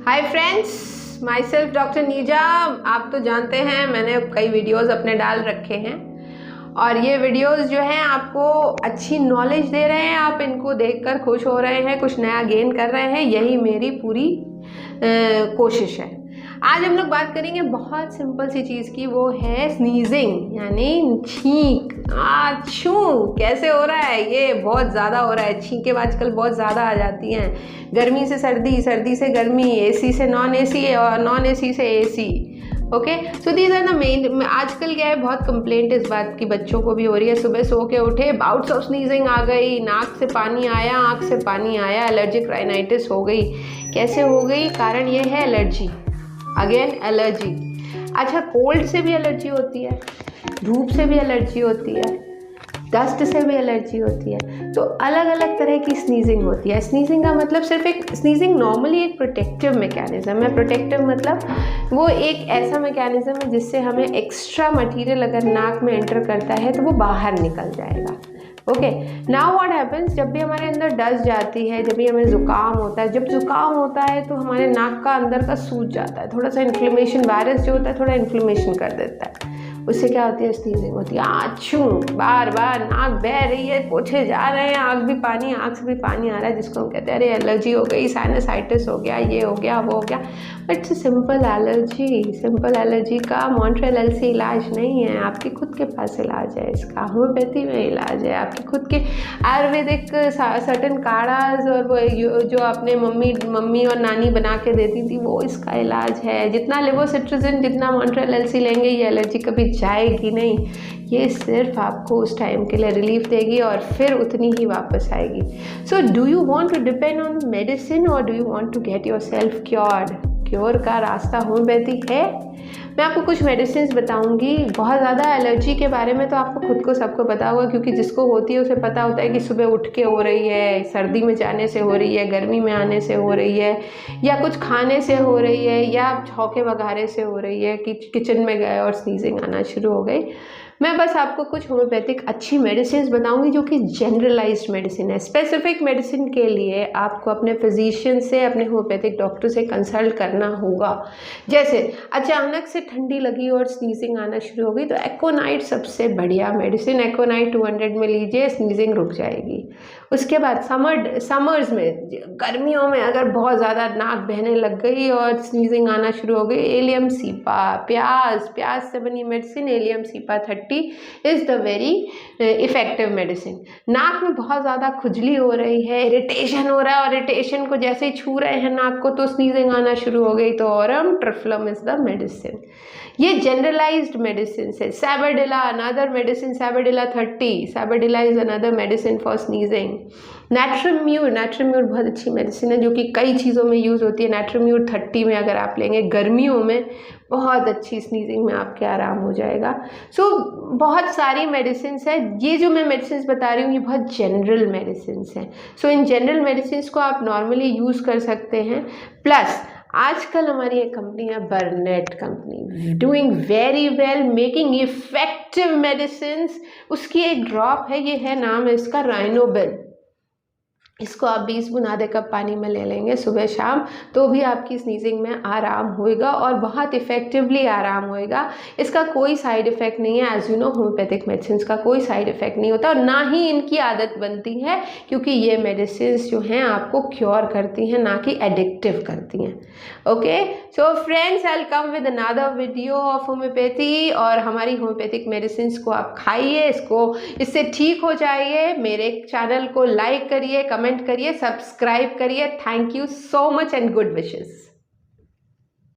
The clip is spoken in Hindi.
हाय friends, myself doctor Neeja. आप तो जानते हैं मैंने कई वीडियोस अपने डाल रखे हैं और ये वीडियोस जो हैं आपको अच्छी नॉलेज दे रहे हैं। आप इनको देखकर खुश हो रहे हैं, कुछ नया गेन कर रहे हैं, यही मेरी पूरी कोशिश है। आज हम लोग बात करेंगे बहुत सिंपल सी चीज़ की, वो है स्नीजिंग यानी छींक। आछू कैसे हो रहा है? ये बहुत ज़्यादा हो रहा है। छींकें आजकल बहुत ज़्यादा आ जाती हैं, गर्मी से सर्दी, सर्दी से गर्मी, एसी से नॉन एसी और नॉन एसी से AC. Okay, so these are the main. आजकल क्या है, बहुत कंप्लेंट इस बात की बच्चों को भी हो रही है, सुबह सो के उठे बाउट्स ऑफ स्नीजिंग आ गई, नाक से पानी आया, आँख से पानी आया, एलर्जिक राइनाइटिस हो गई। कैसे हो गई? कारण ये है एलर्जी। Again allergy. अच्छा, कोल्ड से भी एलर्जी होती है, धूप से भी एलर्जी होती है, डस्ट से भी एलर्जी होती है। तो अलग अलग तरह की स्नीजिंग होती है। स्नीजिंग का मतलब सिर्फ एक स्नीजिंग नॉर्मली एक प्रोटेक्टिव मैकेनिज्म है। प्रोटेक्टिव मतलब वो एक ऐसा मैकेनिज्म है जिससे हमें एक्स्ट्रा मटेरियल अगर नाक में एंटर करता है तो वो बाहर निकल जाएगा। ओके, नाउ व्हाट हैपन्स, जब भी हमारे अंदर डस्ट जाती है, जब भी हमें ज़ुकाम होता है, जब ज़ुकाम होता है तो हमारे नाक का अंदर का सूज जाता है, थोड़ा सा इन्फ्लेमेशन, वायरस जो होता है थोड़ा इन्फ्लेमेशन कर देता है। उससे क्या होती है? स्नीजिंग होती है। आछू, बार बार नाक बह रही है, पोछे जा रहे हैं, आँख भी पानी, आँख से भी पानी आ रहा है, जिसको हम कहते हैं अरे एलर्जी हो गई, साइनसाइटिस हो गया, ये हो गया, वो हो गया। But it's simple allergy. Simple allergy का मॉन्ट्रियल से इलाज नहीं है, आपके खुद के पास इलाज है इसका। होम्योपैथी में इलाज है, आपके खुद के आयुर्वेदिक सर्टन काढ़ाज और वो जो अपने मम्मी और नानी बना के देती थी, वो इसका इलाज है। जितना लेवोसिट्रिजिन, जितना मॉन्ट्रियल से लेंगे, ये एलर्जी कभी जाएगी नहीं। ये सिर्फ आपको उस टाइम के लिए रिलीफ देगी और फिर उतनी ही वापस आएगी। So do you want to depend on medicine और do you want to get yourself cured? Cure का रास्ता होम्योपैथी है। मैं आपको कुछ मेडिसिन बताऊंगी। बहुत ज़्यादा एलर्जी के बारे में तो आपको खुद को सबको पता होगा, क्योंकि जिसको होती है उसे पता होता है कि सुबह उठ के हो रही है, सर्दी में जाने से हो रही है, गर्मी में आने से हो रही है, या कुछ खाने से हो रही है, या छौके वगारे से हो रही है कि किचन में गए और स्नीजिंग आना शुरू हो गई। मैं बस आपको कुछ होम्योपैथिक अच्छी मेडिसिन बताऊंगी जो कि जनरलाइज्ड मेडिसिन है। स्पेसिफिक मेडिसिन के लिए आपको अपने फिजिशियन से, अपने होम्योपैथिक डॉक्टर से कंसल्ट करना होगा। जैसे अचानक से ठंडी लगी और स्नीजिंग आना शुरू हो गई तो एकोनाइट सबसे बढ़िया मेडिसिन। एकोनाइट 200 में लीजिए, स्नीजिंग रुक जाएगी। उसके बाद समर्स में, गर्मियों में अगर बहुत ज़्यादा नाक बहने लग गई और स्नीजिंग आना शुरू हो गई, एलियम सीपा, प्याज से बनी medicine allium cepa 30 is the very effective medicine. नाक में बहुत ज़्यादा खुजली हो रही है, इरिटेशन हो रहा है और इरिटेशन को जैसे ही छू रहे हैं नाक को तो स्नीजिंग आना शुरू हो गई, तो arum triphyllum is the medicine. ये जनरलाइज्ड मेडिसिन है। Sabadilla another medicine, sabadilla 30, sabadilla is another medicine for sneezing. Natrum mur बहुत अच्छी मेडिसिन है जो कि कई चीज़ों में यूज़ होती है। नैट्रोम्यूर 30 में अगर आप लेंगे गर्मियों में, बहुत अच्छी स्नीजिंग में आपके आराम हो जाएगा। सो बहुत सारी मेडिसिन है। ये जो मैं मेडिसिन बता रही हूँ ये बहुत जनरल मेडिसिन हैं। सो इन जनरल मेडिसिन को आप नॉर्मली यूज़ कर सकते हैं। प्लस आजकल हमारी एक कंपनी है, बर्नेट company, doing very well, making effective medicine. उसकी एक ड्रॉप है, ये है, नाम है इसका राइनोबिल। इसको आप 20 बूंद आधे कप पानी में ले लेंगे सुबह शाम, तो भी आपकी स्नीजिंग में आराम होएगा और बहुत इफ़ेक्टिवली आराम होएगा। इसका कोई साइड इफ़ेक्ट नहीं है। As you know, homeopathic medicine का कोई साइड इफ़ेक्ट नहीं होता और ना ही इनकी आदत बनती है, क्योंकि ये मेडिसिन जो हैं आपको क्योर करती हैं, ना कि एडिक्टिव करती हैं। Okay, so friends, I will come with another video of homeopathy. और हमारी होम्योपैथिक मेडिसिन को आप खाइए, इससे ठीक हो जाइए। मेरे चैनल को लाइक करिए, कमेंट करिए, सब्सक्राइब करिए। Thank you so much and good wishes.